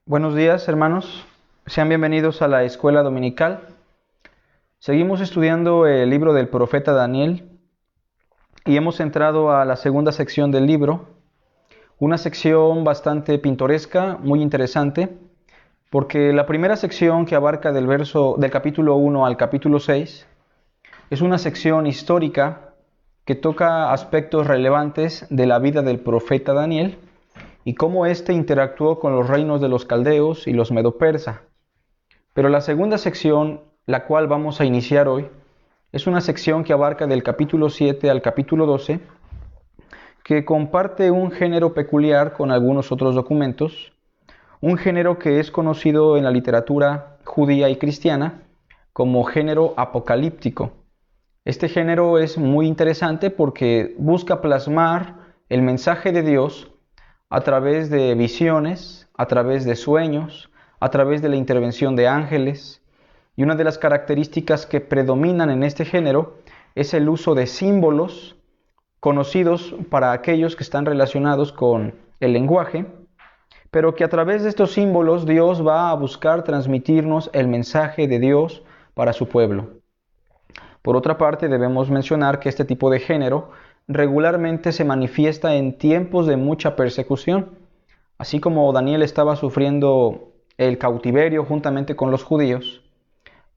Buenos días, hermanos. Sean bienvenidos a la escuela dominical. Seguimos estudiando el libro del profeta Daniel y hemos entrado a la segunda sección del libro, una sección bastante pintoresca, muy interesante, porque la primera sección, que abarca del capítulo 1 al capítulo 6, es una sección histórica que toca aspectos relevantes de la vida del profeta Daniel y cómo éste interactuó con los reinos de los caldeos y los medo-persa. Pero la segunda sección, la cual vamos a iniciar hoy, es una sección que abarca del capítulo 7 al capítulo 12, que comparte un género peculiar con algunos otros documentos, un género que es conocido en la literatura judía y cristiana como género apocalíptico. Este género es muy interesante porque busca plasmar el mensaje de Dios a través de visiones, a través de sueños, a través de la intervención de ángeles. Y una de las características que predominan en este género es el uso de símbolos conocidos para aquellos que están relacionados con el lenguaje, pero que a través de estos símbolos Dios va a buscar transmitirnos el mensaje de Dios para su pueblo. Por otra parte, debemos mencionar que este tipo de género regularmente se manifiesta en tiempos de mucha persecución. Así como Daniel estaba sufriendo el cautiverio juntamente con los judíos,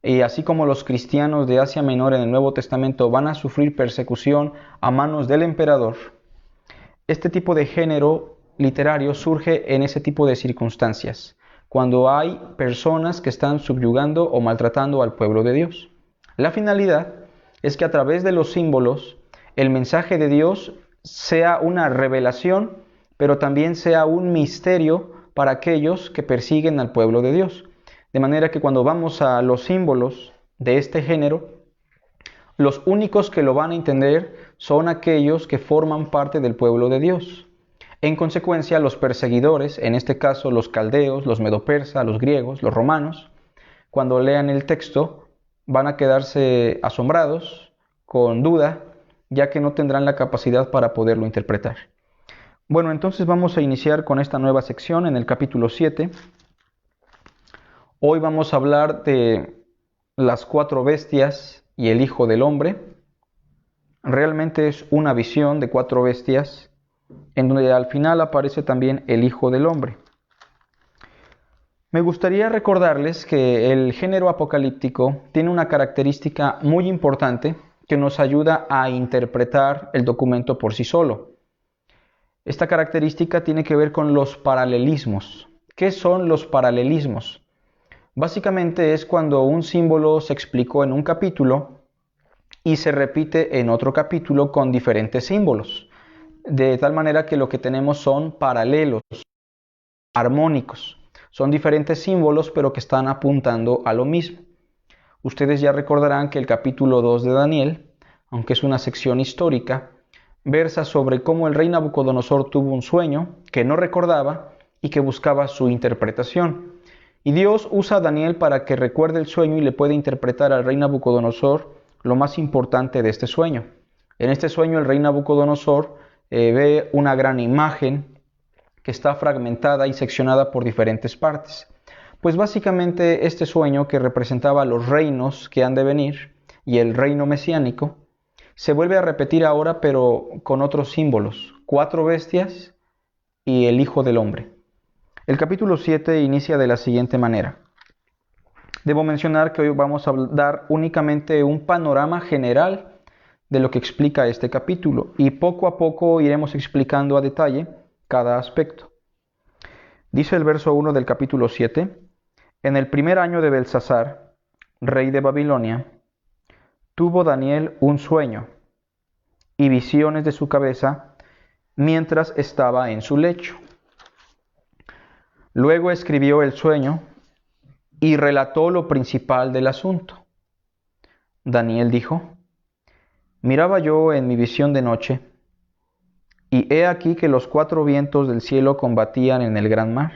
y así como los cristianos de Asia Menor en el Nuevo Testamento van a sufrir persecución a manos del emperador, este tipo de género literario surge en ese tipo de circunstancias, cuando hay personas que están subyugando o maltratando al pueblo de Dios. La finalidad es que a través de los símbolos el mensaje de Dios sea una revelación, pero también sea un misterio para aquellos que persiguen al pueblo de Dios. De manera que cuando vamos a los símbolos de este género, los únicos que lo van a entender son aquellos que forman parte del pueblo de Dios. En consecuencia, los perseguidores, en este caso los caldeos, los medo-persas, los griegos, los romanos, cuando lean el texto van a quedarse asombrados, con duda, ya que no tendrán la capacidad para poderlo interpretar. Bueno, entonces vamos a iniciar con esta nueva sección en el capítulo 7. Hoy vamos a hablar de las 4 bestias y el Hijo del Hombre. Realmente es una visión de 4 bestias, en donde al final aparece también el Hijo del Hombre. Me gustaría recordarles que el género apocalíptico tiene una característica muy importante que nos ayuda a interpretar el documento por sí solo. Esta característica tiene que ver con los paralelismos. ¿Qué son los paralelismos? Básicamente es cuando un símbolo se explicó en un capítulo y se repite en otro capítulo con diferentes símbolos, de tal manera que lo que tenemos son paralelos, armónicos. Son diferentes símbolos, pero que están apuntando a lo mismo. Ustedes ya recordarán que el capítulo 2 de Daniel, aunque es una sección histórica, versa sobre cómo el rey Nabucodonosor tuvo un sueño que no recordaba y que buscaba su interpretación. Y Dios usa a Daniel para que recuerde el sueño y le pueda interpretar al rey Nabucodonosor lo más importante de este sueño. En este sueño el rey Nabucodonosor ve una gran imagen que está fragmentada y seccionada por diferentes partes. Pues básicamente este sueño, que representaba los reinos que han de venir y el reino mesiánico, se vuelve a repetir ahora, pero con otros símbolos: 4 bestias y el Hijo del Hombre. El capítulo 7 inicia de la siguiente manera. Debo mencionar que hoy vamos a dar únicamente un panorama general de lo que explica este capítulo, y poco a poco iremos explicando a detalle cada aspecto. Dice el verso 1 del capítulo 7: En el primer año de Belsasar, rey de Babilonia, tuvo Daniel un sueño y visiones de su cabeza mientras estaba en su lecho. Luego escribió el sueño y relató lo principal del asunto. Daniel dijo: Miraba yo en mi visión de noche, y he aquí que los 4 vientos del cielo combatían en el gran mar,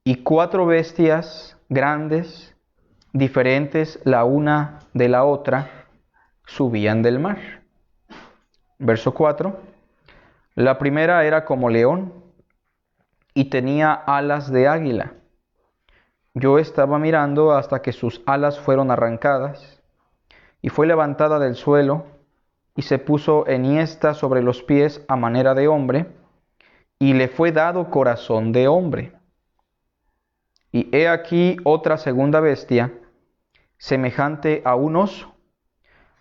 y 4 bestias grandes, diferentes la una de la otra, subían del mar. Verso 4. La primera era como león, y tenía alas de águila. Yo estaba mirando hasta que sus alas fueron arrancadas, y fue levantada del suelo, y se puso enhiesta sobre los pies a manera de hombre, y le fue dado corazón de hombre. Y he aquí otra segunda bestia, semejante a un oso,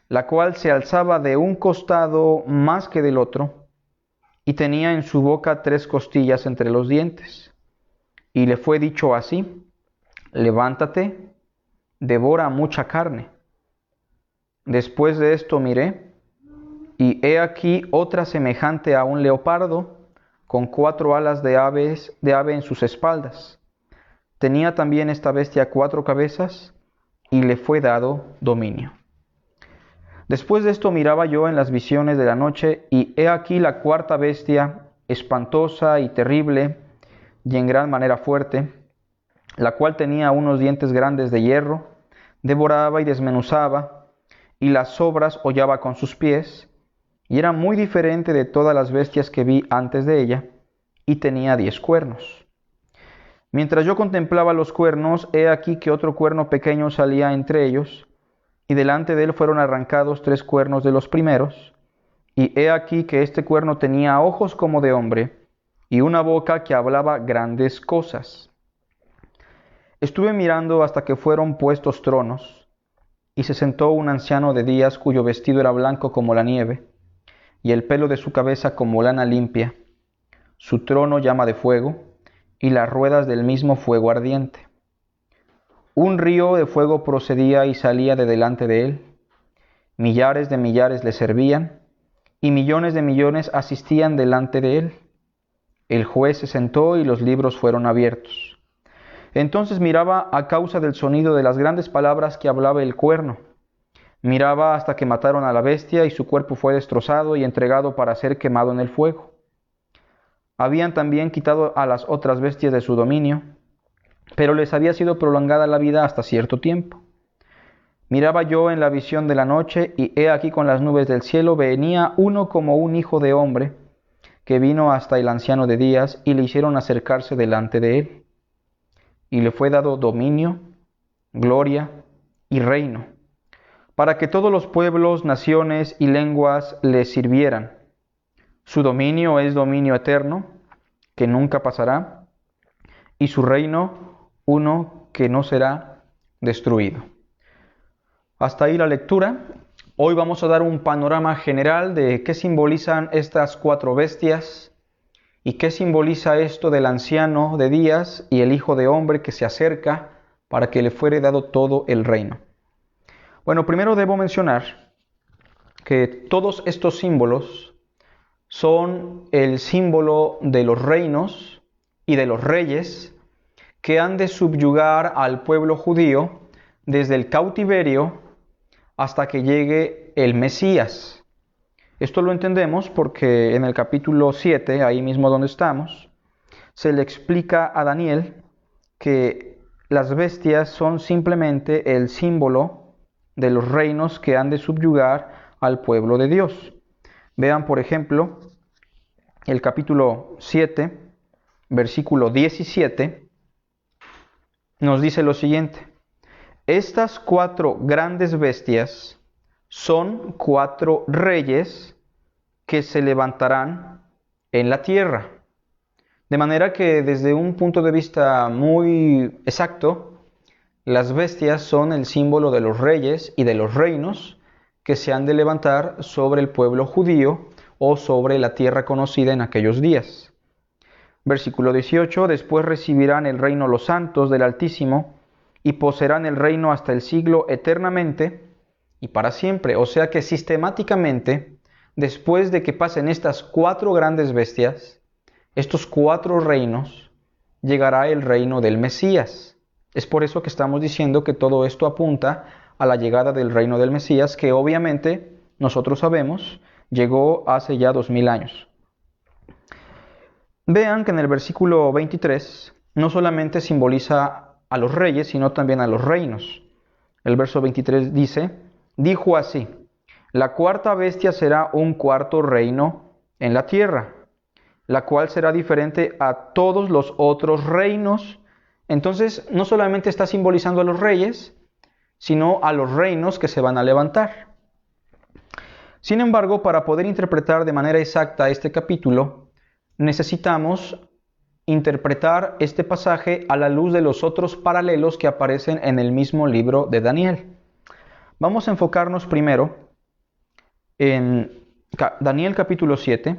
la cual se alzaba de un costado más que del otro, y tenía en su boca 3 costillas entre los dientes. Y le fue dicho así: levántate, devora mucha carne. Después de esto miré, y he aquí otra semejante a un leopardo, con 4 alas de ave en sus espaldas. Tenía también esta bestia 4 cabezas, y le fue dado dominio. Después de esto miraba yo en las visiones de la noche, y he aquí la cuarta bestia, espantosa y terrible, y en gran manera fuerte, la cual tenía unos dientes grandes de hierro, devoraba y desmenuzaba, y las sobras hollaba con sus pies, y era muy diferente de todas las bestias que vi antes de ella, y tenía 10 cuernos. Mientras yo contemplaba los cuernos, he aquí que otro cuerno pequeño salía entre ellos, y delante de él fueron arrancados 3 cuernos de los primeros, y he aquí que este cuerno tenía ojos como de hombre, y una boca que hablaba grandes cosas. Estuve mirando hasta que fueron puestos tronos, y se sentó un anciano de días cuyo vestido era blanco como la nieve, y el pelo de su cabeza como lana limpia, su trono llama de fuego, y las ruedas del mismo fuego ardiente. Un río de fuego procedía y salía de delante de él. Millares de millares le servían, y millones de millones asistían delante de él. El juez se sentó y los libros fueron abiertos. Entonces miraba a causa del sonido de las grandes palabras que hablaba el cuerno. Miraba hasta que mataron a la bestia, y su cuerpo fue destrozado y entregado para ser quemado en el fuego. Habían también quitado a las otras bestias de su dominio, pero les había sido prolongada la vida hasta cierto tiempo. Miraba yo en la visión de la noche, y he aquí con las nubes del cielo venía uno como un hijo de hombre, que vino hasta el anciano de días, y le hicieron acercarse delante de él. Y le fue dado dominio, gloria y reino, para que todos los pueblos, naciones y lenguas le sirvieran. Su dominio es dominio eterno, que nunca pasará, y su reino uno que no será destruido. Hasta ahí la lectura. Hoy vamos a dar un panorama general de qué simbolizan estas 4 bestias y qué simboliza esto del anciano de días y el hijo de hombre que se acerca para que le fuere dado todo el reino. Bueno, primero debo mencionar que todos estos símbolos son el símbolo de los reinos y de los reyes que han de subyugar al pueblo judío desde el cautiverio hasta que llegue el Mesías. Esto lo entendemos porque en el capítulo 7, ahí mismo donde estamos, se le explica a Daniel que las bestias son simplemente el símbolo de los reinos que han de subyugar al pueblo de Dios. Vean, por ejemplo, el capítulo 7, versículo 17, nos dice lo siguiente: estas 4 grandes bestias son 4 reyes que se levantarán en la tierra. De manera que desde un punto de vista muy exacto, las bestias son el símbolo de los reyes y de los reinos que se han de levantar sobre el pueblo judío o sobre la tierra conocida en aquellos días. Versículo 18, después recibirán el reino los santos del Altísimo y poseerán el reino hasta el siglo eternamente y para siempre. O sea que sistemáticamente, después de que pasen estas 4 grandes bestias, estos 4 reinos, llegará el reino del Mesías. Es por eso que estamos diciendo que todo esto apunta a la llegada del reino del Mesías, que obviamente nosotros sabemos llegó hace ya 2000 años. Vean que en el versículo 23 no solamente simboliza a los reyes, sino también a los reinos. El verso 23 dice: dijo así: la cuarta bestia será un cuarto reino en la tierra, la cual será diferente a todos los otros reinos. Entonces, no solamente está simbolizando a los reyes, sino a los reinos que se van a levantar. Sin embargo, para poder interpretar de manera exacta este capítulo, necesitamos interpretar este pasaje a la luz de los otros paralelos que aparecen en el mismo libro de Daniel. Vamos a enfocarnos primero en Daniel capítulo 7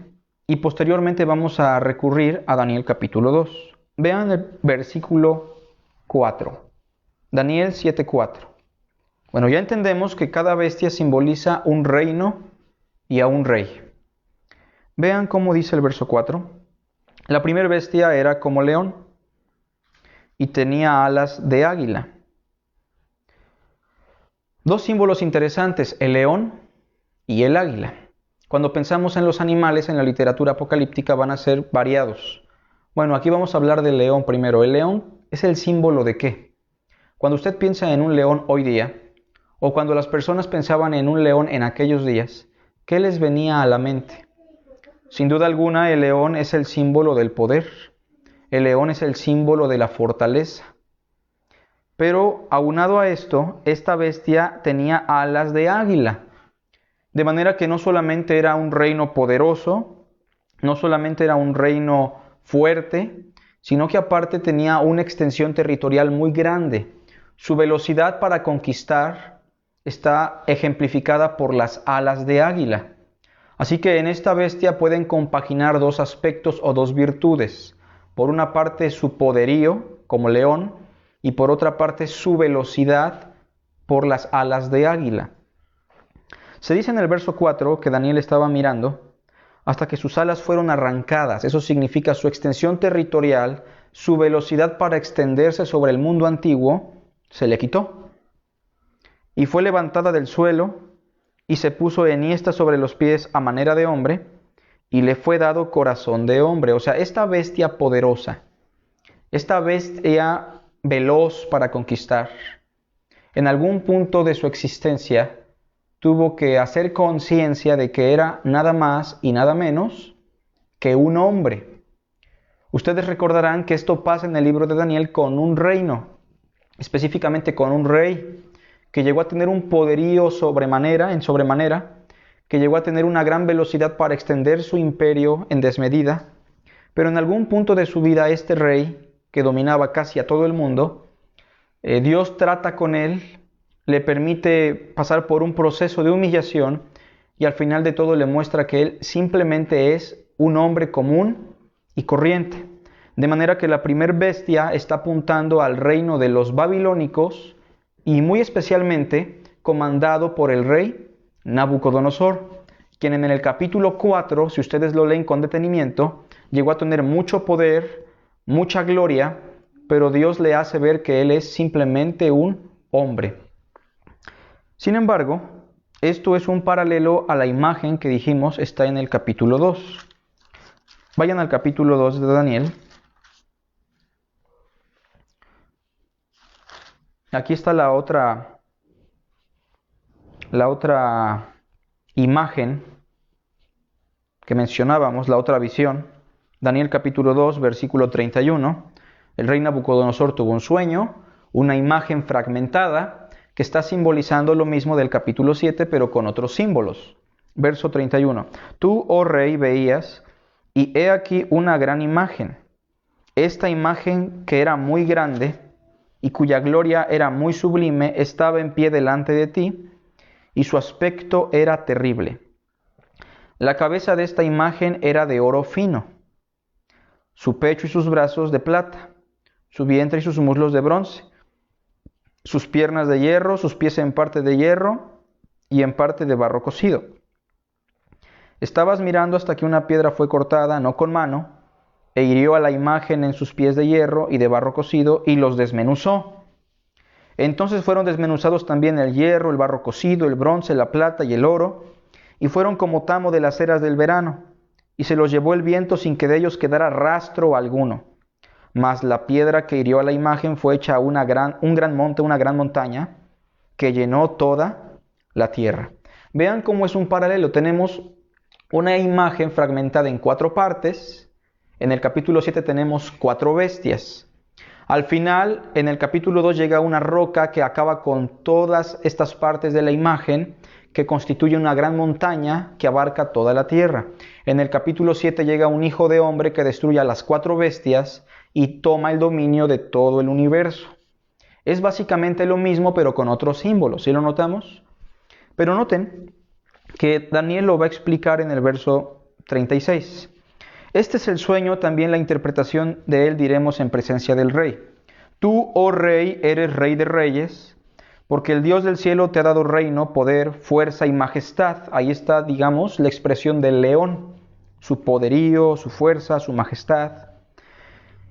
y posteriormente vamos a recurrir a Daniel capítulo 2. Vean el versículo 4. Daniel 7:4. Bueno, ya entendemos que cada bestia simboliza un reino y a un rey. Vean cómo dice el verso 4. La primera bestia era como león y tenía alas de águila. Dos símbolos interesantes, el león y el águila. Cuando pensamos en los animales en la literatura apocalíptica van a ser variados. Bueno, aquí vamos a hablar del león primero. ¿El león es el símbolo de qué? Cuando usted piensa en un león hoy día, o cuando las personas pensaban en un león en aquellos días, ¿qué les venía a la mente? Sin duda alguna, el león es el símbolo del poder. El león es el símbolo de la fortaleza. Pero aunado a esto, esta bestia tenía alas de águila. De manera que no solamente era un reino poderoso, no solamente era un reino fuerte, sino que aparte tenía una extensión territorial muy grande. Su velocidad para conquistar está ejemplificada por las alas de águila. Así que en esta bestia pueden compaginar dos aspectos o dos virtudes. Por una parte su poderío como león y por otra parte su velocidad por las alas de águila. Se dice en el verso 4 que Daniel estaba mirando hasta que sus alas fueron arrancadas. Eso significa su extensión territorial, su velocidad para extenderse sobre el mundo antiguo, se le quitó. Y fue levantada del suelo y se puso enhiesta sobre los pies a manera de hombre y le fue dado corazón de hombre. O sea, esta bestia poderosa, esta bestia veloz para conquistar, en algún punto de su existencia tuvo que hacer conciencia de que era nada más y nada menos que un hombre. Ustedes recordarán que esto pasa en el libro de Daniel con un reino, específicamente con un rey, que llegó a tener un poderío sobremanera, que llegó a tener una gran velocidad para extender su imperio en desmedida, pero en algún punto de su vida este rey, que dominaba casi a todo el mundo, Dios trata con él, le permite pasar por un proceso de humillación y al final de todo le muestra que él simplemente es un hombre común y corriente. De manera que la primer bestia está apuntando al reino de los babilónicos y muy especialmente comandado por el rey Nabucodonosor, quien en el capítulo 4, si ustedes lo leen con detenimiento, llegó a tener mucho poder, mucha gloria, pero Dios le hace ver que él es simplemente un hombre. Sin embargo, esto es un paralelo a la imagen que dijimos está en el capítulo 2. Vayan al capítulo 2 de Daniel. Aquí está la otra imagen que mencionábamos, la otra visión. Daniel capítulo 2, versículo 31. El rey Nabucodonosor tuvo un sueño, una imagen fragmentada, que está simbolizando lo mismo del capítulo 7, pero con otros símbolos. Verso 31. Tú, oh rey, veías, y he aquí una gran imagen. Esta imagen, que era muy grande, y cuya gloria era muy sublime, estaba en pie delante de ti, y su aspecto era terrible. La cabeza de esta imagen era de oro fino, su pecho y sus brazos de plata, su vientre y sus muslos de bronce, sus piernas de hierro, sus pies en parte de hierro y en parte de barro cocido. Estabas mirando hasta que una piedra fue cortada, no con mano, e hirió a la imagen en sus pies de hierro y de barro cocido y los desmenuzó. Entonces fueron desmenuzados también el hierro, el barro cocido, el bronce, la plata y el oro, y fueron como tamo de las eras del verano, y se los llevó el viento sin que de ellos quedara rastro alguno. Mas la piedra que hirió a la imagen fue hecha un gran monte, una gran montaña, que llenó toda la tierra. Vean cómo es un paralelo. Tenemos una imagen fragmentada en 4 partes, En el capítulo 7 tenemos 4 bestias. Al final, en el capítulo 2 llega una roca que acaba con todas estas partes de la imagen, que constituye una gran montaña que abarca toda la tierra. En el capítulo 7 llega un hijo de hombre que destruye a las 4 bestias y toma el dominio de todo el universo. Es básicamente lo mismo, pero con otros símbolos. ¿Sí lo notamos? Pero noten que Daniel lo va a explicar en el verso 36. Este es el sueño, también la interpretación de él diremos en presencia del rey. Tú, oh rey, eres rey de reyes, porque el Dios del cielo te ha dado reino, poder, fuerza y majestad. Ahí está, digamos, la expresión del león, su poderío, su fuerza, su majestad.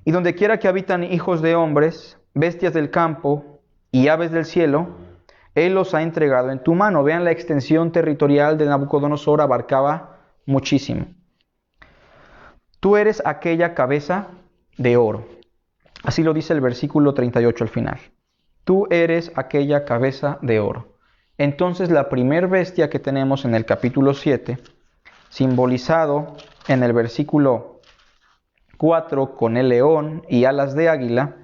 Y donde quiera que habitan hijos de hombres, bestias del campo y aves del cielo, Él los ha entregado en tu mano. Vean, la extensión territorial de Nabucodonosor abarcaba muchísimo. Tú eres aquella cabeza de oro. Así lo dice el versículo 38 al final. Tú eres aquella cabeza de oro. Entonces la primer bestia que tenemos en el capítulo 7, simbolizado en el versículo 4 con el león y alas de águila,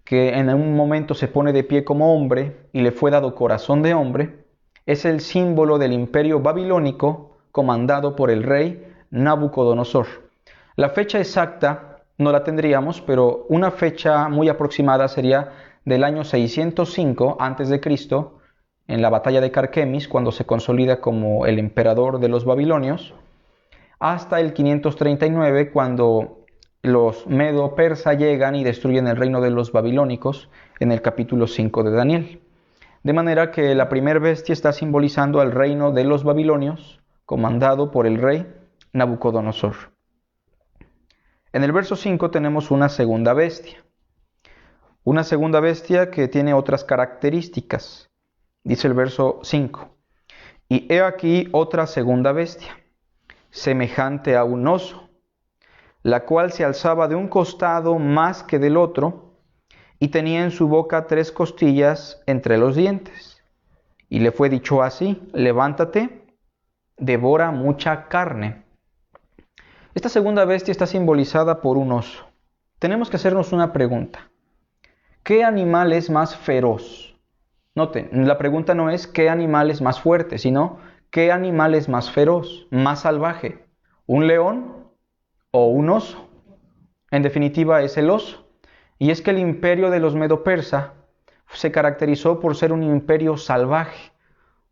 que en un momento se pone de pie como hombre y le fue dado corazón de hombre, es el símbolo del imperio babilónico comandado por el rey Nabucodonosor. La fecha exacta no la tendríamos, pero una fecha muy aproximada sería del año 605 a.C., en la batalla de Carquemis, cuando se consolida como el emperador de los babilonios, hasta el 539, cuando los medo-persa llegan y destruyen el reino de los babilónicos, en el capítulo 5 de Daniel. De manera que la primera bestia está simbolizando al reino de los babilonios, comandado por el rey Nabucodonosor. En el verso 5 tenemos una segunda bestia. Una segunda bestia que tiene otras características. Dice el verso 5. Y he aquí otra segunda bestia, semejante a un oso, la cual se alzaba de un costado más que del otro, y tenía en su boca 3 costillas entre los dientes. Y le fue dicho así: levántate, devora mucha carne. Esta segunda bestia está simbolizada por un oso. Tenemos que hacernos una pregunta. ¿Qué animal es más feroz? Noten, la pregunta no es ¿qué animal es más fuerte?, sino ¿qué animal es más feroz, más salvaje? ¿Un león o un oso? En definitiva, es el oso. Y es que el imperio de los medo-persa se caracterizó por ser un imperio salvaje.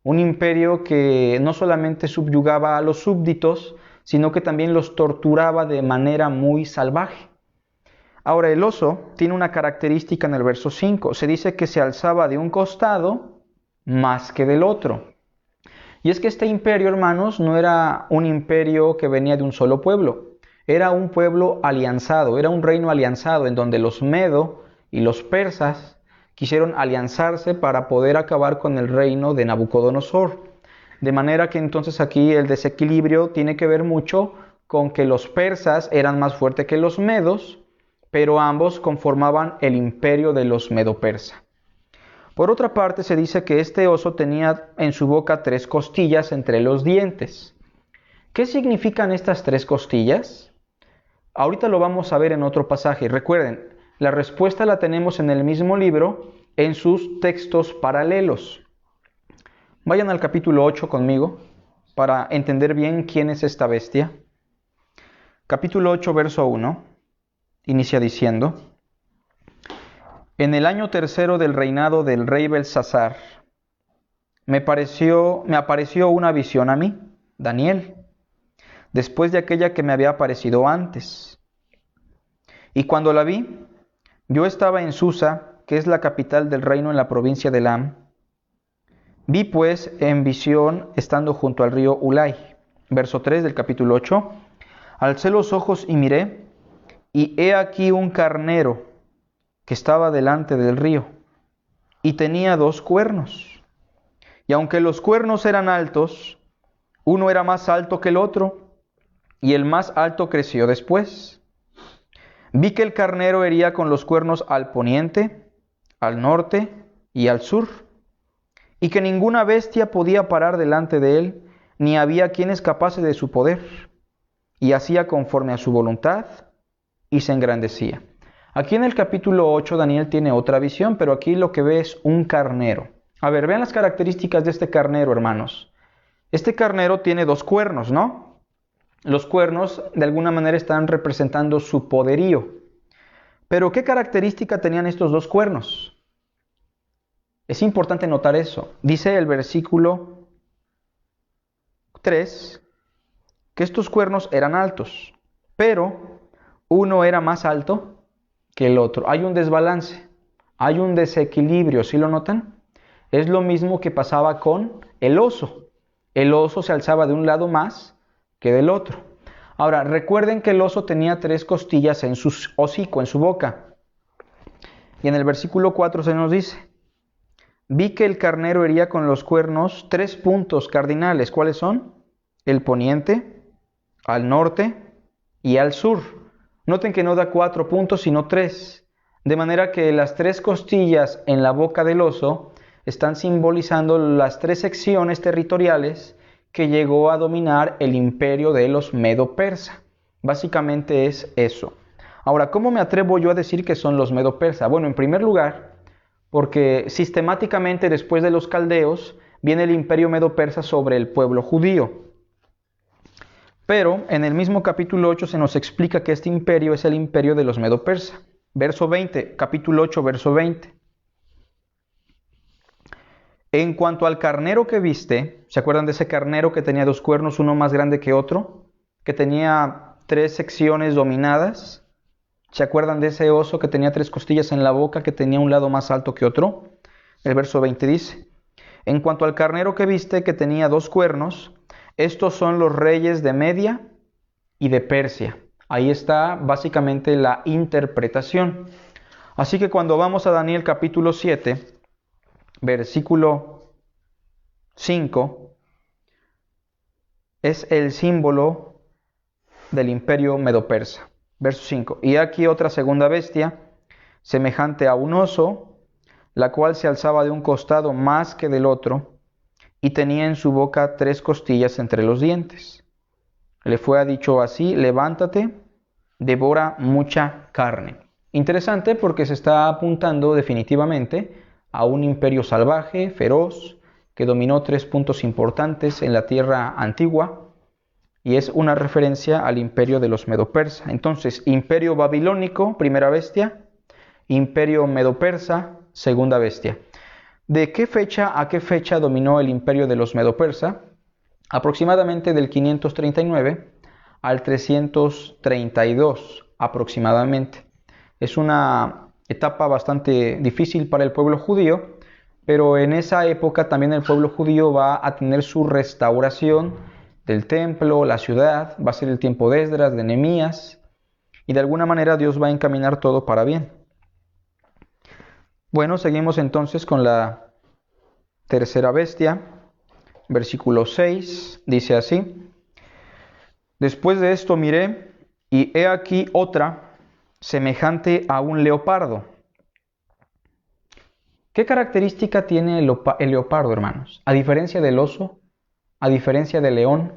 Un imperio que no solamente subyugaba a los súbditos, sino que también los torturaba de manera muy salvaje. Ahora, el oso tiene una característica en el verso 5. Se dice que se alzaba de un costado más que del otro. Y es que este imperio, hermanos, no era un imperio que venía de un solo pueblo. Era un pueblo alianzado, era un reino alianzado en donde los medo y los persas quisieron alianzarse para poder acabar con el reino de Nabucodonosor. De manera que entonces aquí el desequilibrio tiene que ver mucho con que los persas eran más fuertes que los medos, pero ambos conformaban el imperio de los medo-persa. Por otra parte, se dice que este oso tenía en su boca 3 costillas entre los dientes. ¿Qué significan estas 3 costillas? Ahorita lo vamos a ver en otro pasaje. Recuerden, la respuesta la tenemos en el mismo libro, en sus textos paralelos. Vayan al capítulo 8 conmigo para entender bien quién es esta bestia. Capítulo 8, verso 1, inicia diciendo: En el año 3 del reinado del rey Belsasar, me apareció una visión a mí, Daniel, después de aquella que me había aparecido antes. Y cuando la vi, yo estaba en Susa, que es la capital del reino en la provincia de Elam. Vi pues en visión, estando junto al río Ulai. Verso 3 del capítulo 8. Alcé los ojos y miré, y he aquí un carnero que estaba delante del río, y tenía 2 cuernos. Y aunque los cuernos eran altos, uno era más alto que el otro, y el más alto creció después. Vi que el carnero hería con los cuernos al poniente, al norte y al sur, y que ninguna bestia podía parar delante de él, ni había quien escapase de su poder. y hacía conforme a su voluntad y se engrandecía. Aquí en el capítulo 8 Daniel tiene otra visión, pero aquí lo que ve es un carnero. A ver, vean las características de este carnero, hermanos. Este carnero tiene dos cuernos, ¿no? Los cuernos de alguna manera están representando su poderío. Pero ¿qué característica tenían estos dos cuernos? Es importante notar eso. Dice el versículo 3 que estos cuernos eran altos, pero uno era más alto que el otro. Hay un desbalance, hay un desequilibrio, ¿sí lo notan? Es lo mismo que pasaba con el oso. El oso se alzaba de un lado más que del otro. Ahora, recuerden que el oso tenía 3 costillas en su hocico, en su boca. Y en el versículo 4 se nos dice: vi que el carnero hería con los cuernos 3 puntos cardinales. ¿Cuáles son? El poniente, al norte y al sur. Noten que no da 4 puntos, sino 3. De manera que las 3 costillas en la boca del oso están simbolizando las 3 secciones territoriales que llegó a dominar el imperio de los Medo-Persa. Básicamente es eso. Ahora, ¿cómo me atrevo yo a decir que son los Medo-Persa? Bueno, en primer lugar, porque sistemáticamente después de los caldeos viene el imperio Medo-Persa sobre el pueblo judío. Pero en el mismo capítulo 8 se nos explica que este imperio es el imperio de los Medo-Persa. Verso 20, capítulo 8, verso 20. En cuanto al carnero que viste, ¿se acuerdan de ese carnero que tenía 2 cuernos, uno más grande que otro? Que tenía 3 secciones dominadas. ¿Se acuerdan de ese oso que tenía 3 costillas en la boca, que tenía un lado más alto que otro? El verso 20 dice: en cuanto al carnero que viste, que tenía 2 cuernos, estos son los reyes de Media y de Persia. Ahí está básicamente la interpretación. Así que cuando vamos a Daniel capítulo 7, versículo 5, es el símbolo del imperio medo-persa. Verso 5. Y aquí otra segunda bestia, semejante a un oso, la cual se alzaba de un costado más que del otro, y tenía en su boca 3 costillas entre los dientes. Le fue dicho así: levántate, devora mucha carne. Interesante, porque se está apuntando definitivamente a un imperio salvaje, feroz, que dominó 3 puntos importantes en la tierra antigua, y es una referencia al imperio de los Medo-Persa. Entonces, imperio babilónico, primera bestia; imperio Medo-Persa, segunda bestia. ¿De qué fecha a qué fecha dominó el imperio de los Medo-Persa? Aproximadamente del 539 al 332 aproximadamente. Es una etapa bastante difícil para el pueblo judío, pero en esa época también el pueblo judío va a tener su restauración del templo, la ciudad. Va a ser el tiempo de Esdras, de Nehemías, y de alguna manera Dios va a encaminar todo para bien. Bueno, seguimos entonces con la tercera bestia. Versículo 6 dice así: después de esto miré, y he aquí otra, semejante a un leopardo. ¿Qué característica tiene el leopardo, hermanos? A diferencia del oso, a diferencia del león,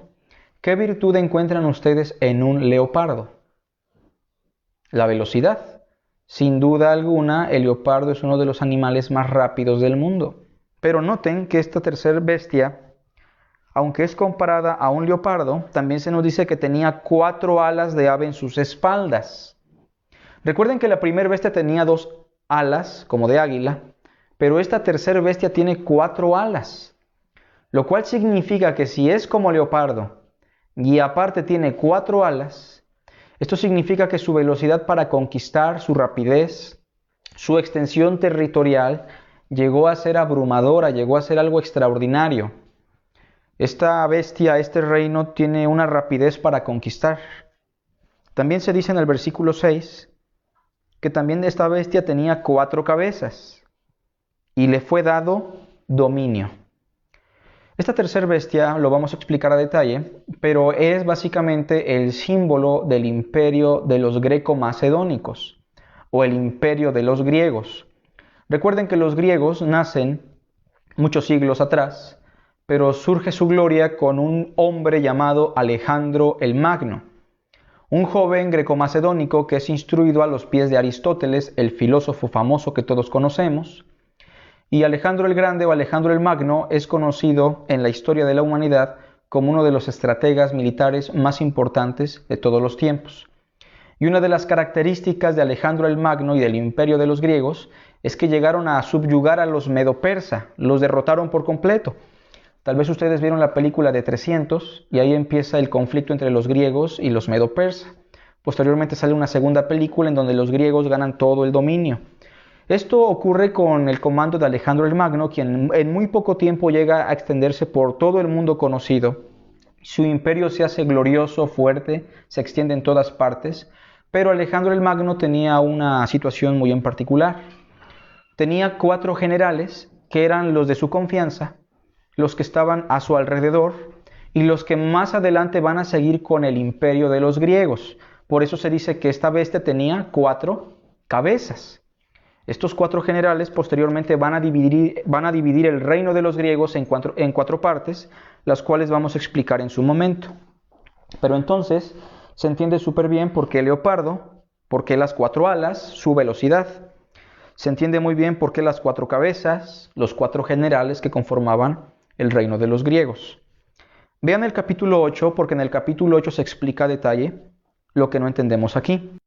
¿qué virtud encuentran ustedes en un leopardo? La velocidad. Sin duda alguna, el leopardo es uno de los animales más rápidos del mundo. Pero noten que esta tercera bestia, aunque es comparada a un leopardo, también se nos dice que tenía 4 alas de ave en sus espaldas. Recuerden que la primera bestia tenía 2 alas, como de águila, pero esta tercera bestia tiene 4 alas, lo cual significa que si es como leopardo y aparte tiene 4 alas, esto significa que su velocidad para conquistar, su rapidez, su extensión territorial, llegó a ser abrumadora, llegó a ser algo extraordinario. Esta bestia, este reino, tiene una rapidez para conquistar. También se dice en el versículo 6 que también esta bestia tenía 4 cabezas y le fue dado dominio. Esta tercera bestia lo vamos a explicar a detalle, pero es básicamente el símbolo del imperio de los greco-macedónicos o el imperio de los griegos. Recuerden que los griegos nacen muchos siglos atrás, pero surge su gloria con un hombre llamado Alejandro el Magno. Un joven greco-macedónico que es instruido a los pies de Aristóteles, el filósofo famoso que todos conocemos. Y Alejandro el Grande o Alejandro el Magno es conocido en la historia de la humanidad como uno de los estrategas militares más importantes de todos los tiempos. Y una de las características de Alejandro el Magno y del imperio de los griegos es que llegaron a subyugar a los medo-persa, los derrotaron por completo. Tal vez ustedes vieron la película de 300 y ahí empieza el conflicto entre los griegos y los medo-persa. Posteriormente sale una segunda película en donde los griegos ganan todo el dominio. Esto ocurre con el comando de Alejandro el Magno, quien en muy poco tiempo llega a extenderse por todo el mundo conocido. Su imperio se hace glorioso, fuerte, se extiende en todas partes, pero Alejandro el Magno tenía una situación muy en particular. Tenía 4 generales que eran los de su confianza, los que estaban a su alrededor y los que más adelante van a seguir con el imperio de los griegos. Por eso se dice que esta bestia tenía 4 cabezas. Estos 4 generales posteriormente van a dividir el reino de los griegos en 4 partes, las cuales vamos a explicar en su momento. Pero entonces se entiende súper bien por qué leopardo, por qué las 4 alas, su velocidad. Se entiende muy bien por qué las 4 cabezas, los 4 generales que conformaban el reino de los griegos. Vean el capítulo 8, porque en el capítulo 8 se explica a detalle lo que no entendemos aquí.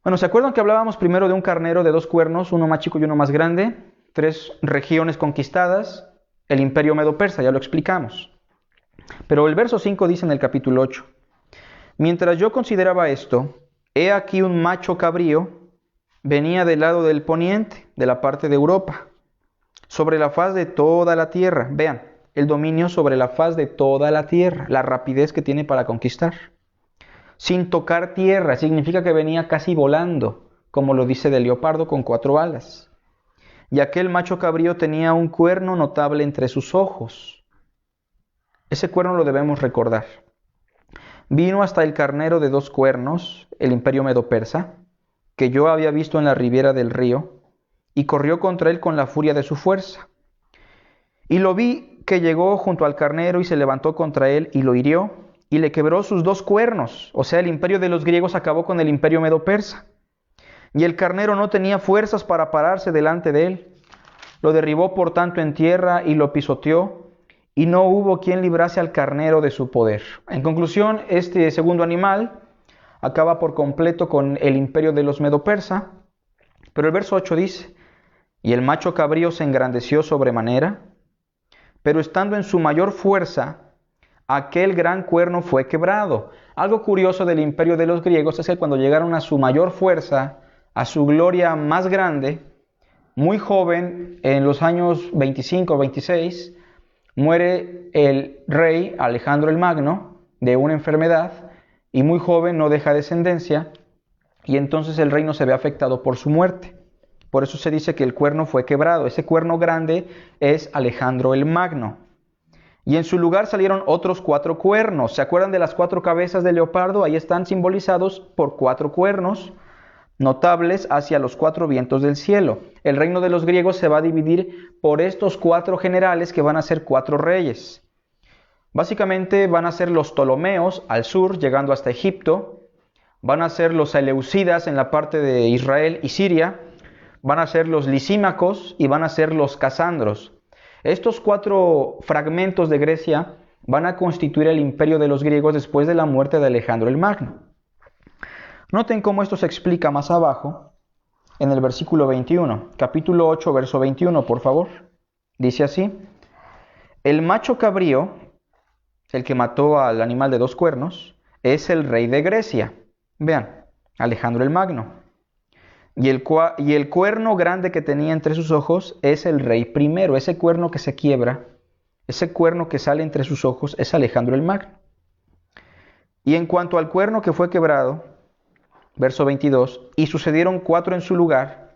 Bueno, ¿se acuerdan que hablábamos primero de un carnero de 2 cuernos, uno más chico y uno más grande? 3 regiones conquistadas, el imperio medo-persa, ya lo explicamos. Pero el verso 5 dice en el capítulo 8, mientras yo consideraba esto, he aquí un macho cabrío venía del lado del poniente, de la parte de Europa, sobre la faz de toda la tierra. Vean, el dominio sobre la faz de toda la tierra, la rapidez que tiene para conquistar. Sin tocar tierra, significa que venía casi volando, como lo dice del leopardo con 4 alas. Y aquel macho cabrío tenía un cuerno notable entre sus ojos. Ese cuerno lo debemos recordar. Vino hasta el carnero de 2 cuernos, el imperio medo-persa, que yo había visto en la ribera del río, y corrió contra él con la furia de su fuerza. Y lo vi que llegó junto al carnero y se levantó contra él y lo hirió, y le quebró sus 2 cuernos, o sea, el imperio de los griegos acabó con el imperio medo-persa. Y el carnero no tenía fuerzas para pararse delante de él. Lo derribó por tanto en tierra y lo pisoteó, y no hubo quien librase al carnero de su poder. En conclusión, este segundo animal acaba por completo con el imperio de los medo-persa. Pero el verso 8 dice, y el macho cabrío se engrandeció sobremanera, pero estando en su mayor fuerza, aquel gran cuerno fue quebrado. Algo curioso del imperio de los griegos es que cuando llegaron a su mayor fuerza, a su gloria más grande, muy joven, en los años 25 o 26, muere el rey Alejandro el Magno de una enfermedad y muy joven no deja descendencia y entonces el reino se ve afectado por su muerte. Por eso se dice que el cuerno fue quebrado. Ese cuerno grande es Alejandro el Magno. Y en su lugar salieron otros 4 cuernos. ¿Se acuerdan de las 4 cabezas del leopardo? Ahí están simbolizados por 4 cuernos notables hacia los 4 vientos del cielo. El reino de los griegos se va a dividir por estos 4 generales que van a ser 4 reyes. Básicamente van a ser los Ptolomeos al sur, llegando hasta Egipto. Van a ser los Seleucidas en la parte de Israel y Siria. Van a ser los Lisímacos y van a ser los Casandros. Estos 4 fragmentos de Grecia van a constituir el imperio de los griegos después de la muerte de Alejandro el Magno. Noten cómo esto se explica más abajo en el versículo 21, capítulo 8, verso 21, por favor. Dice así, el macho cabrío, el que mató al animal de 2 cuernos, es el rey de Grecia. Vean, Alejandro el Magno. Y el cuerno grande que tenía entre sus ojos es el rey primero. Ese cuerno que se quiebra, ese cuerno que sale entre sus ojos es Alejandro el Magno. Y en cuanto al cuerno que fue quebrado, verso 22, y sucedieron 4 en su lugar,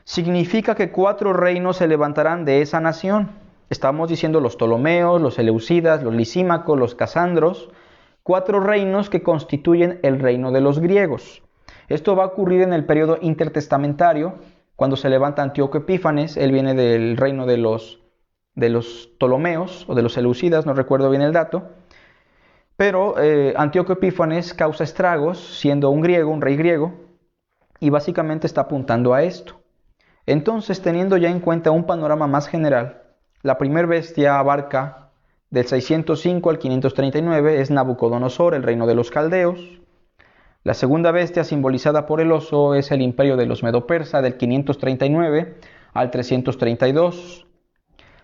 significa que 4 reinos se levantarán de esa nación. Estamos diciendo los Ptolomeos, los Seleucidas, los Lisímacos, los Casandros, 4 reinos que constituyen el reino de los griegos. Esto va a ocurrir en el periodo intertestamentario, cuando se levanta Antíoco Epífanes. Él viene del reino de los Ptolomeos o de los Seleucidas, no recuerdo bien el dato. Pero Antíoco Epífanes causa estragos, siendo un griego, un rey griego, y básicamente está apuntando a esto. Entonces, teniendo ya en cuenta un panorama más general, la primera bestia abarca del 605 al 539, es Nabucodonosor, el reino de los caldeos. La segunda bestia, simbolizada por el oso, es el imperio de los Medo-Persa, del 539 al 332.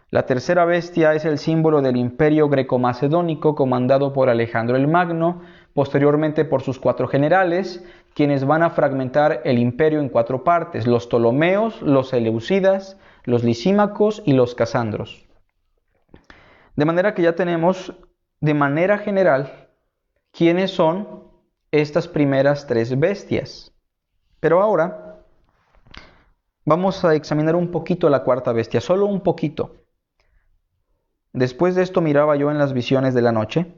La tercera bestia es el símbolo del imperio greco-macedónico, comandado por Alejandro el Magno, posteriormente por sus 4 generales, quienes van a fragmentar el imperio en 4 partes: los Ptolomeos, los Seleucidas, los Lisímacos y los Casandros. De manera que ya tenemos de manera general quiénes son estas primeras 3 bestias. Pero ahora vamos a examinar un poquito la cuarta bestia, solo un poquito. Después de esto miraba yo en las visiones de la noche,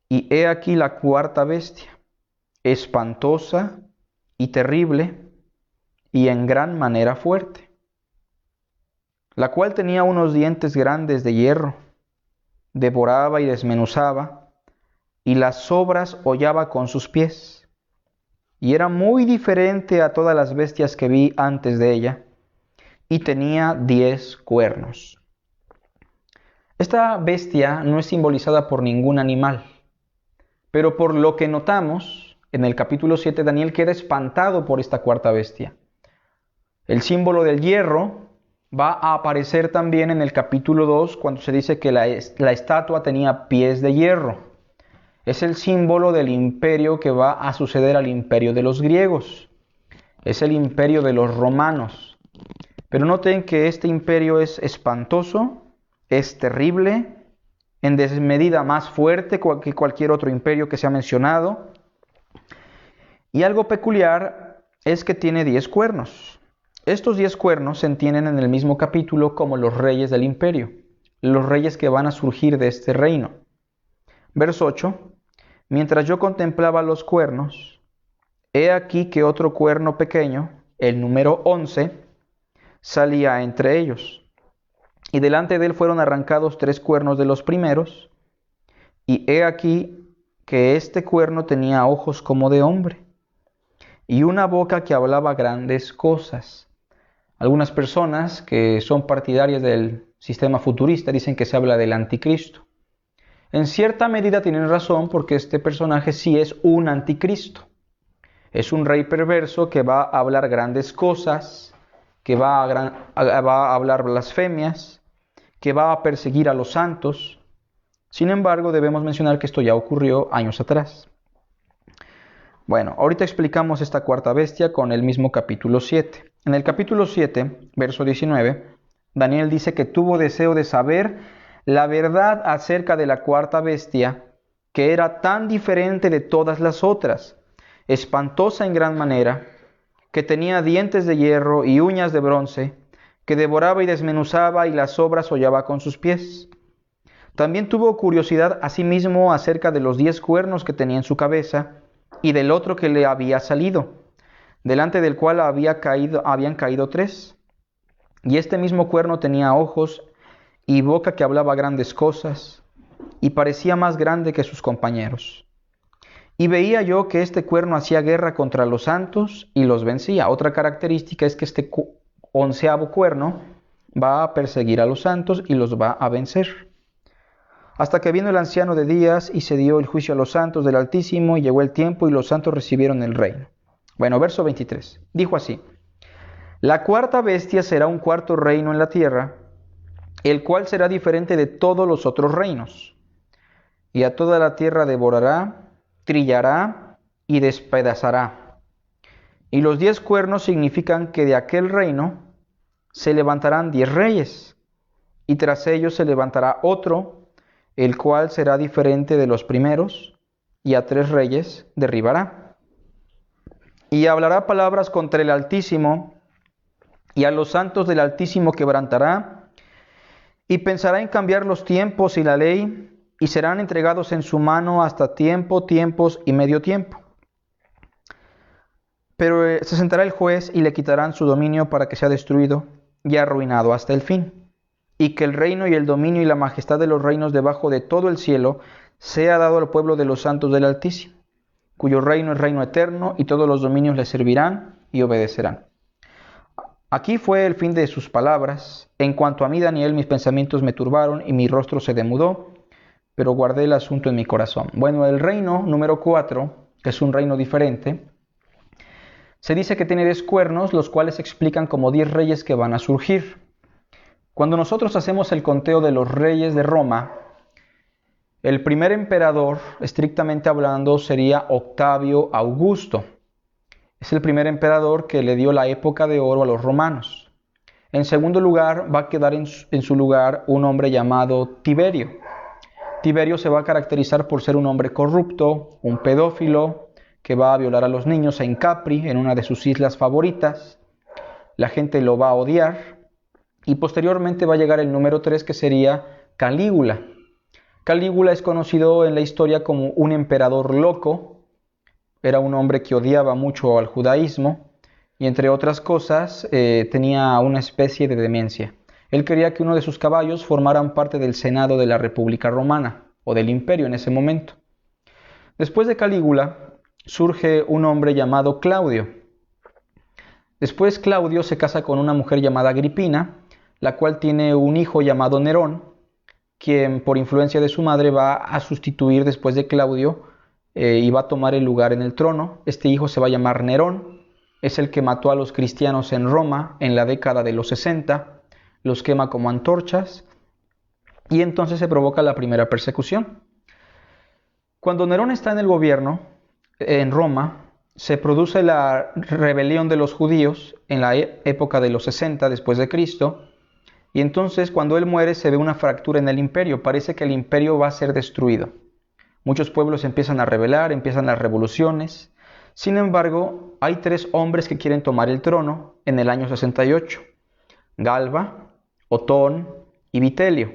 y he aquí la cuarta bestia, espantosa y terrible, y en gran manera fuerte, la cual tenía unos dientes grandes de hierro, devoraba y desmenuzaba, y las sobras hollaba con sus pies, y era muy diferente a todas las bestias que vi antes de ella, y tenía 10 cuernos. Esta bestia no es simbolizada por ningún animal, pero por lo que notamos, en el capítulo 7 Daniel queda espantado por esta cuarta bestia. El símbolo del hierro va a aparecer también en el capítulo 2 cuando se dice que la estatua tenía pies de hierro. Es el símbolo del imperio que va a suceder al imperio de los griegos. Es el imperio de los romanos. Pero noten que este imperio es espantoso, es terrible, en desmedida más fuerte que cualquier otro imperio que se ha mencionado. Y algo peculiar es que tiene 10 cuernos. Estos 10 cuernos se entienden en el mismo capítulo como los reyes del imperio, los reyes que van a surgir de este reino. Verso 8. Mientras yo contemplaba los cuernos, he aquí que otro cuerno pequeño, el número 11, salía entre ellos. Y delante de él fueron arrancados 3 cuernos de los primeros, y he aquí que este cuerno tenía ojos como de hombre, y una boca que hablaba grandes cosas. Algunas personas que son partidarias del sistema futurista dicen que se habla del anticristo. En cierta medida tienen razón, porque este personaje sí es un anticristo. Es un rey perverso que va a hablar grandes cosas, que va a hablar blasfemias, que va a perseguir a los santos. Sin embargo, debemos mencionar que esto ya ocurrió años atrás. Bueno, ahorita explicamos esta cuarta bestia con el mismo capítulo 7. En el capítulo 7, verso 19, Daniel dice que tuvo deseo de saber la verdad acerca de la cuarta bestia, que era tan diferente de todas las otras, espantosa en gran manera, que tenía dientes de hierro y uñas de bronce, que devoraba y desmenuzaba y las sobras hollaba con sus pies. También tuvo curiosidad asimismo acerca de los 10 cuernos que tenía en su cabeza y del otro que le había salido, delante del cual habían caído 3. Y este mismo cuerno tenía ojos y boca que hablaba grandes cosas, y parecía más grande que sus compañeros. Y veía yo que este cuerno hacía guerra contra los santos y los vencía. Otra característica es que este 11º cuerno va a perseguir a los santos y los va a vencer. Hasta que vino el anciano de días y se dio el juicio a los santos del Altísimo, y llegó el tiempo y los santos recibieron el reino. Bueno, verso 23. Dijo así: la cuarta bestia será un cuarto reino en la tierra, el cual será diferente de todos los otros reinos. Y a toda la tierra devorará, trillará y despedazará. Y los 10 cuernos significan que de aquel reino se levantarán 10 reyes, y tras ellos se levantará otro, el cual será diferente de los primeros, y a 3 reyes derribará. Y hablará palabras contra el Altísimo, y a los santos del Altísimo quebrantará, y pensará en cambiar los tiempos y la ley, y serán entregados en su mano hasta tiempos y medio tiempo. Pero se sentará el juez y le quitarán su dominio para que sea destruido y arruinado hasta el fin. Y que el reino y el dominio y la majestad de los reinos debajo de todo el cielo sea dado al pueblo de los santos del Altísimo, cuyo reino es reino eterno, y todos los dominios le servirán y obedecerán. Aquí fue el fin de sus palabras. En cuanto a mí, Daniel, mis pensamientos me turbaron y mi rostro se demudó, pero guardé el asunto en mi corazón. Bueno, el reino número 4, que es un reino diferente, se dice que tiene 10 cuernos, los cuales explican como 10 reyes que van a surgir. Cuando nosotros hacemos el conteo de los reyes de Roma, el primer emperador, estrictamente hablando, sería Octavio Augusto. Es el primer emperador que le dio la época de oro a los romanos. En segundo lugar, va a quedar en su lugar un hombre llamado Tiberio. Tiberio se va a caracterizar por ser un hombre corrupto, un pedófilo, que va a violar a los niños en Capri, en una de sus islas favoritas. La gente lo va a odiar. Y posteriormente va a llegar el número 3, que sería Calígula. Calígula es conocido en la historia como un emperador loco. Era un hombre que odiaba mucho al judaísmo y, entre otras cosas, tenía una especie de demencia. Él quería que uno de sus caballos formaran parte del Senado de la República Romana, o del Imperio en ese momento. Después de Calígula surge un hombre llamado Claudio. Después Claudio se casa con una mujer llamada Agripina, la cual tiene un hijo llamado Nerón, quien por influencia de su madre va a sustituir después de Claudio y va a tomar el lugar en el trono. Este hijo se va a llamar Nerón, es el que mató a los cristianos en Roma en la década de los 60, los quema como antorchas, y entonces se provoca la primera persecución. Cuando Nerón está en el gobierno en Roma, se produce la rebelión de los judíos en la época de los 60 después de Cristo, y entonces cuando él muere se ve una fractura en el imperio. Parece que el imperio va a ser destruido. Muchos pueblos empiezan a rebelar, empiezan las revoluciones. Sin embargo, hay 3 hombres que quieren tomar el trono en el año 68. Galba, Otón y Vitelio.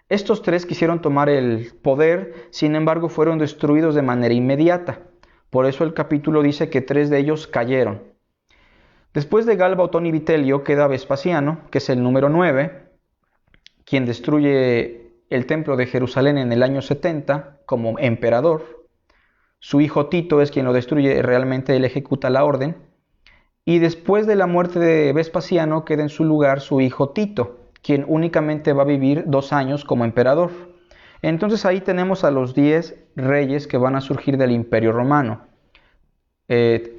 Estos 3 quisieron tomar el poder, sin embargo fueron destruidos de manera inmediata. Por eso el capítulo dice que 3 de ellos cayeron. Después de Galba, Otón y Vitelio queda Vespasiano, que es el número 9, quien destruye el templo de Jerusalén en el año 70 como emperador. Su hijo Tito es quien lo destruye, realmente él ejecuta la orden. Y después de la muerte de Vespasiano queda en su lugar su hijo Tito, quien únicamente va a vivir 2 años como emperador. Entonces ahí tenemos a los 10 reyes que van a surgir del Imperio Romano.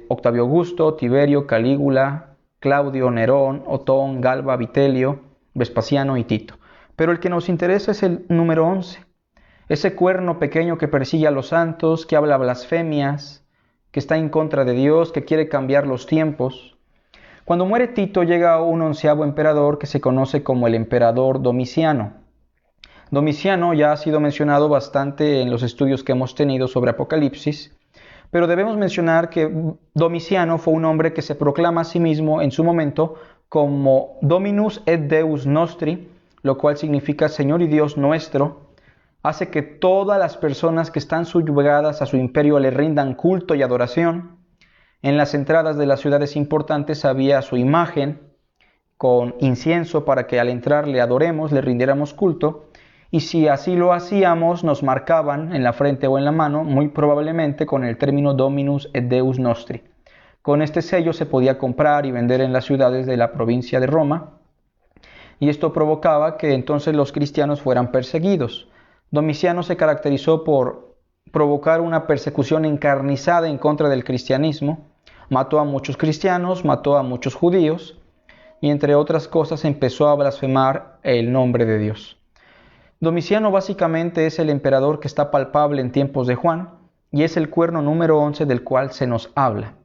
Octavio Augusto, Tiberio, Calígula, Claudio, Nerón, Otón, Galba, Vitelio, Vespasiano y Tito. Pero el que nos interesa es el número 11. Ese cuerno pequeño que persigue a los santos, que habla blasfemias, que está en contra de Dios, que quiere cambiar los tiempos. Cuando muere Tito llega un 11º emperador que se conoce como el emperador Domiciano. Domiciano ya ha sido mencionado bastante en los estudios que hemos tenido sobre Apocalipsis, pero debemos mencionar que Domiciano fue un hombre que se proclama a sí mismo en su momento como Dominus et Deus Nostri, lo cual significa Señor y Dios nuestro. Hace que todas las personas que están subyugadas a su imperio le rindan culto y adoración. En las entradas de las ciudades importantes había su imagen con incienso para que al entrar le adoremos, le rindiéramos culto. Y si así lo hacíamos, nos marcaban en la frente o en la mano, muy probablemente con el término Dominus et Deus Nostri. Con este sello se podía comprar y vender en las ciudades de la provincia de Roma, y esto provocaba que entonces los cristianos fueran perseguidos. Domiciano se caracterizó por provocar una persecución encarnizada en contra del cristianismo. Mató a muchos cristianos, mató a muchos judíos, y entre otras cosas empezó a blasfemar el nombre de Dios. Domiciano básicamente es el emperador que está palpable en tiempos de Juan, y es el cuerno número 11 del cual se nos habla.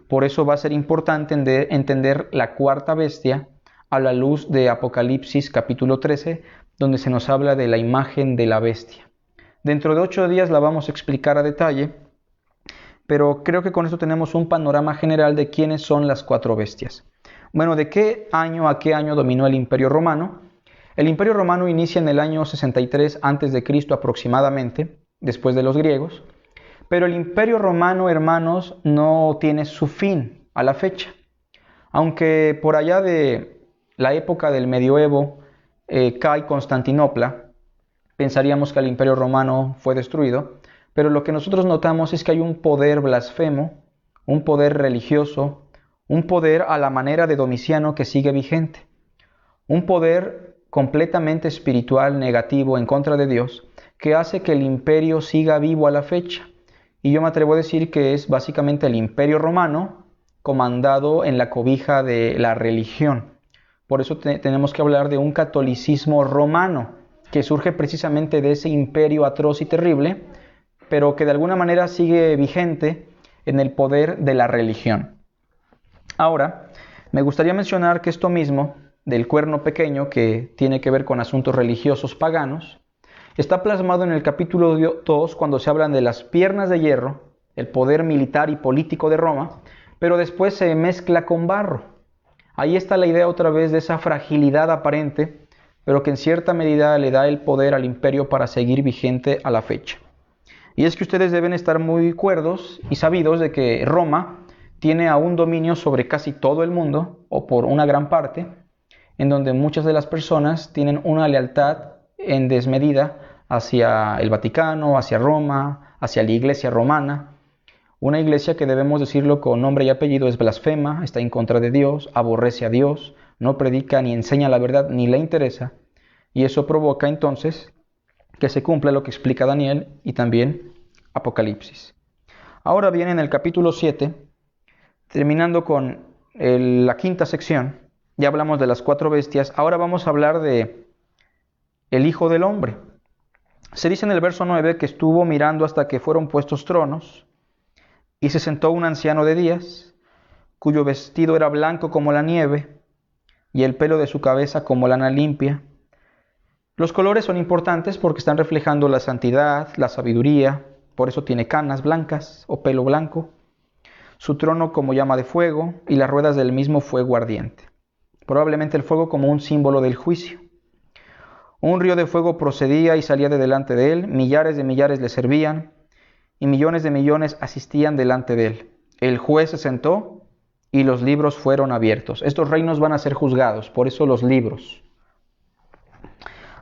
Por eso va a ser importante entender la cuarta bestia a la luz de Apocalipsis capítulo 13, donde se nos habla de la imagen de la bestia. Dentro de 8 días la vamos a explicar a detalle, pero creo que con esto tenemos un panorama general de quiénes son las 4 bestias. Bueno, ¿de qué año a qué año dominó el Imperio Romano? El Imperio Romano inicia en el año 63 a.C. aproximadamente, después de los griegos, pero el Imperio Romano, hermanos, no tiene su fin a la fecha. Aunque por allá de la época del medioevo cae Constantinopla, pensaríamos que el Imperio Romano fue destruido, pero lo que nosotros notamos es que hay un poder blasfemo, un poder religioso, un poder a la manera de Domiciano que sigue vigente, un poder completamente espiritual, negativo, en contra de Dios, que hace que el imperio siga vivo a la fecha. Y yo me atrevo a decir que es básicamente el Imperio Romano comandado en la cobija de la religión. Por eso tenemos que hablar de un catolicismo romano, que surge precisamente de ese imperio atroz y terrible, pero que de alguna manera sigue vigente en el poder de la religión. Ahora, me gustaría mencionar que esto mismo, del cuerno pequeño, que tiene que ver con asuntos religiosos paganos, está plasmado en el capítulo 2 cuando se hablan de las piernas de hierro, el poder militar y político de Roma, pero después se mezcla con barro. Ahí está la idea otra vez de esa fragilidad aparente, pero que en cierta medida le da el poder al imperio para seguir vigente a la fecha. Y es que ustedes deben estar muy cuerdos y sabidos de que Roma tiene aún dominio sobre casi todo el mundo, o por una gran parte, en donde muchas de las personas tienen una lealtad en desmedida hacia el Vaticano, hacia Roma, hacia la Iglesia romana. Una iglesia que, debemos decirlo con nombre y apellido, es blasfema, está en contra de Dios, aborrece a Dios, no predica ni enseña la verdad ni le interesa, y eso provoca entonces que se cumpla lo que explica Daniel y también Apocalipsis. Ahora bien, en el capítulo 7, terminando con la quinta sección, ya hablamos de las 4 bestias, ahora vamos a hablar de el Hijo del Hombre. Se dice en el verso 9 que estuvo mirando hasta que fueron puestos tronos, y se sentó un anciano de días, cuyo vestido era blanco como la nieve, y el pelo de su cabeza como lana limpia. Los colores son importantes porque están reflejando la santidad, la sabiduría, por eso tiene canas blancas o pelo blanco. Su trono como llama de fuego, y las ruedas del mismo fuego ardiente. Probablemente el fuego como un símbolo del juicio. Un río de fuego procedía y salía de delante de él, millares de millares le servían, y millones de millones asistían delante de él. El juez se sentó y los libros fueron abiertos. Estos reinos van a ser juzgados, por eso los libros.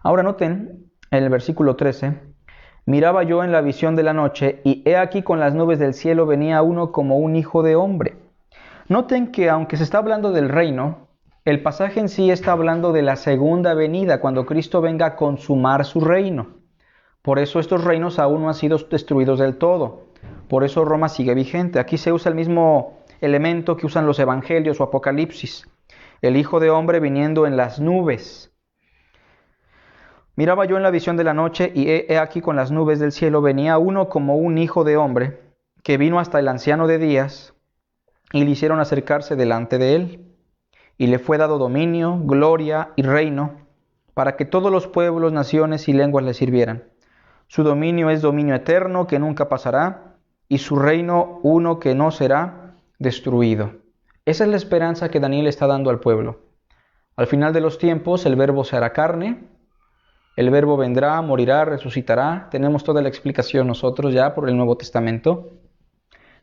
Ahora noten, en el versículo 13, miraba yo en la visión de la noche, y he aquí con las nubes del cielo venía uno como un hijo de hombre. Noten que aunque se está hablando del reino, el pasaje en sí está hablando de la segunda venida, cuando Cristo venga a consumar su reino. Por eso estos reinos aún no han sido destruidos del todo. Por eso Roma sigue vigente. Aquí se usa el mismo elemento que usan los evangelios o Apocalipsis. El Hijo de Hombre viniendo en las nubes. Miraba yo en la visión de la noche, y he aquí con las nubes del cielo venía uno como un hijo de hombre, que vino hasta el anciano de días, y le hicieron acercarse delante de él. Y le fue dado dominio, gloria y reino, para que todos los pueblos, naciones y lenguas le sirvieran. Su dominio es dominio eterno que nunca pasará, y su reino uno que no será destruido. Esa es la esperanza que Daniel está dando al pueblo. Al final de los tiempos el Verbo se hará carne, el Verbo vendrá, morirá, resucitará. Tenemos toda la explicación nosotros ya por el Nuevo Testamento.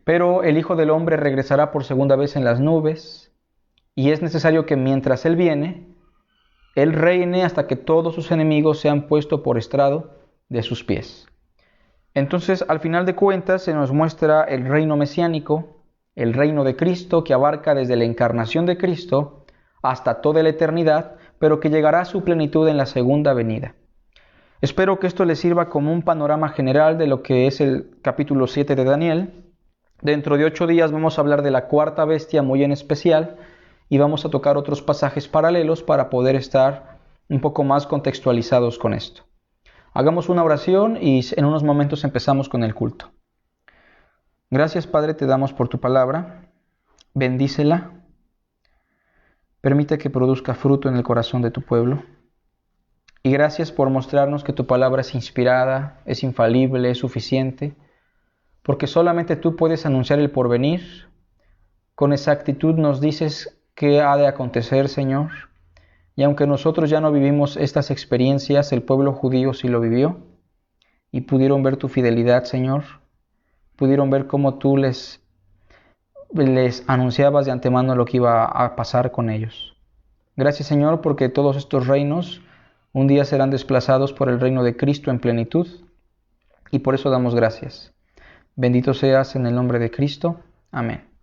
Pero el Hijo del Hombre regresará por segunda vez en las nubes, y es necesario que mientras Él viene, Él reine hasta que todos sus enemigos sean puestos por estrado de sus pies. Entonces, al final de cuentas, se nos muestra el reino mesiánico, el reino de Cristo, que abarca desde la encarnación de Cristo hasta toda la eternidad, pero que llegará a su plenitud en la segunda venida. Espero que esto les sirva como un panorama general de lo que es el capítulo 7 de Daniel. Dentro de 8 días vamos a hablar de la cuarta bestia muy en especial, y vamos a tocar otros pasajes paralelos para poder estar un poco más contextualizados con esto. Hagamos una oración y en unos momentos empezamos con el culto. Gracias, Padre, te damos por tu palabra. Bendícela. Permite que produzca fruto en el corazón de tu pueblo. Y gracias por mostrarnos que tu palabra es inspirada, es infalible, es suficiente, porque solamente tú puedes anunciar el porvenir. Con exactitud nos dices qué ha de acontecer, Señor. Y aunque nosotros ya no vivimos estas experiencias, el pueblo judío sí lo vivió, y pudieron ver tu fidelidad, Señor. Pudieron ver cómo tú les anunciabas de antemano lo que iba a pasar con ellos. Gracias, Señor, porque todos estos reinos un día serán desplazados por el reino de Cristo en plenitud, y por eso damos gracias. Bendito seas en el nombre de Cristo. Amén.